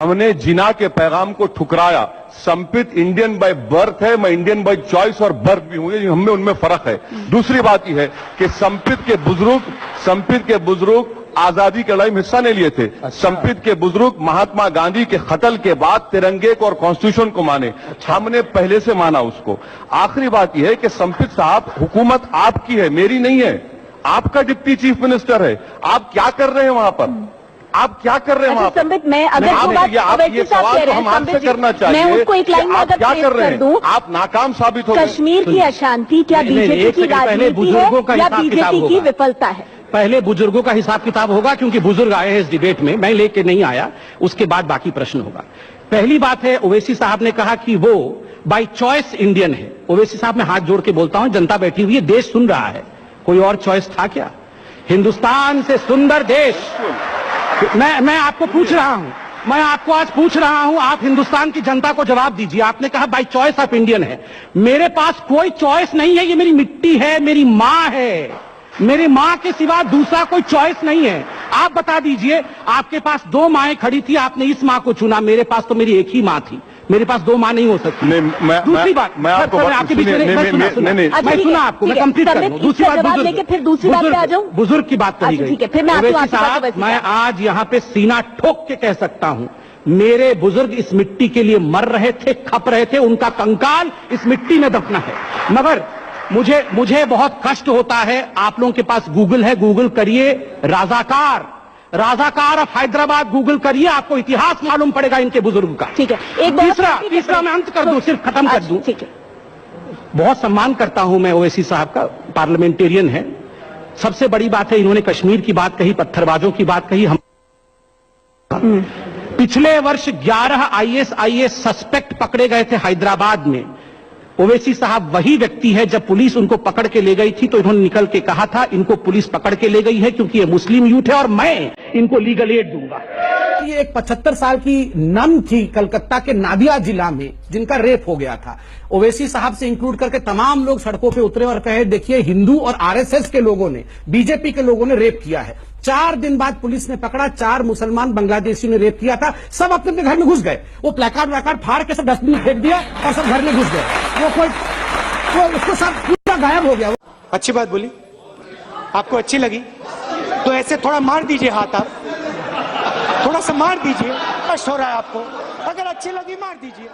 हमने जिना के पैगाम को ठुकराया। संपित इंडियन बाय बर्थ है, मैं इंडियन बाय चॉइस और बर्थ भी हूं, हमें उनमें फर्क है। दूसरी बात यह है कि संपित के बुजुर्ग आजादी की लड़ाई में हिस्सा नहीं लिए थे। अच्छा। संपित के बुजुर्ग महात्मा गांधी के कत्ल के बाद तिरंगे को और कॉन्स्टिट्यूशन को माने। अच्छा। हमने पहले से माना उसको। आखिरी बात यह है कि संपित साहब, हुकूमत आपकी है, मेरी नहीं है। आपका डिप्टी चीफ मिनिस्टर है। आप क्या कर रहे हैं वहां पर? आप क्या कर रहे हैं वहां पर? संबित, मैं अगर आप ये सवाल तो हम आपसे करना चाहिए। मैं उसको एक लाइन में अगर क्या कर रहे कर दूं, हैं? आप नाकाम साबित हो गए। कश्मीर की अशांति क्या बीजेपी की राजनीति है या बीजेपी की विफलता है? पहले बुजुर्गों का हिसाब किताब होगा, क्योंकि बुजुर्ग आए हैं इस डिबेट में, मैं लेके नहीं आया। उसके बाद बाकी प्रश्न होगा। पहली बात है, ओवैसी साहब ने कहा कि वो बाय चॉइस इंडियन है। ओवैसी साहब, मैं हाथ जोड़ के बोलता हूं, जनता बैठी हुई है, देश सुन रहा है, कोई और चॉइस था क्या? हिंदुस्तान से सुंदर देश। मैं आपको पूछ रहा हूं, मैं आपको आज पूछ रहा हूं, आप हिंदुस्तान की जनता को जवाब दीजिए। आपने कहा बाय चॉइस ऑफ इंडियन है। मेरे पास कोई चॉइस नहीं है, ये मेरी मिट्टी है, मेरी मां है। मेरी मां के सिवा दूसरा कोई चॉइस नहीं है। आप बता दीजिए, आपके पास दो माएं खड़ी थी, आपने इस मां को चुना। मेरे पास तो मेरी एक ही मां थी, मेरे पास दो मां नहीं हो सकती। दूसरी बात, मैं आपको आपके बीच में मैं सुना आपको, मैं कंप्लीट कर दूं। दूसरी बात, लेके फिर दूसरी बात पे आ जाऊं। बुजुर्ग की बात कही गई। ठीक है, फिर मैं मैं आज यहाँ पे सीना ठोक के कह सकता हूं, मेरे बुजुर्ग इस मिट्टी के लिए मर रहे थे, खप रहे थे, उनका कंकाल इस मिट्टी में दफना है। मगर मुझे बहुत कष्ट होता है। आप लोगों के पास गूगल है, गूगल करिए राजाकार ऑफ हैदराबाद, गूगल करिए, आपको इतिहास मालूम पड़ेगा इनके बुजुर्ग का। ठीक है, एक तीसरा मैं अंत कर दूं, सिर्फ खत्म कर दूं। ठीक है, बहुत सम्मान करता हूं मैं ओवैसी साहब का, पार्लियामेंटेरियन है। सबसे बड़ी बात है, इन्होंने कश्मीर की बात कही, पत्थरबाजों की बात कही। हम पिछले वर्ष 11 IAS सस्पेक्ट पकड़े गए थे हैदराबाद में। ओवैसी साहब वही व्यक्ति है, जब पुलिस उनको पकड़ के ले गई थी तो इन्होंने निकल के कहा था, इनको पुलिस पकड़ के ले गई है क्योंकि ये मुस्लिम यूथ है और मैं इनको लीगल एड दूंगा। ये एक 75 साल की नन थी कलकत्ता के नादिया जिला में, जिनका रेप हो गया था। ओवैसी साहब से इंक्लूड करके तमाम लोग सड़कों पे उतरे और कहे, देखिए हिंदू और RSS के लोगों ने, बीजेपी के लोगों ने रेप किया है। 4 दिन बाद पुलिस ने पकड़ा, 4 मुसलमान बांग्लादेशी ने रेप किया था। सब अपने अपने घर में घुस गए। वो प्लेकार्ड फाड़ के सब डस्टबिन फेंक दिया और सब घर में घुस गए। वो उसको सब पूरा गायब हो गया। अच्छी बात बोली, आपको अच्छी लगी तो ऐसे थोड़ा मार दीजिए हाथ, आप थोड़ा सा मार दीजिए, कष्ट हो रहा है आपको, अगर अच्छी लगी मार दीजिए।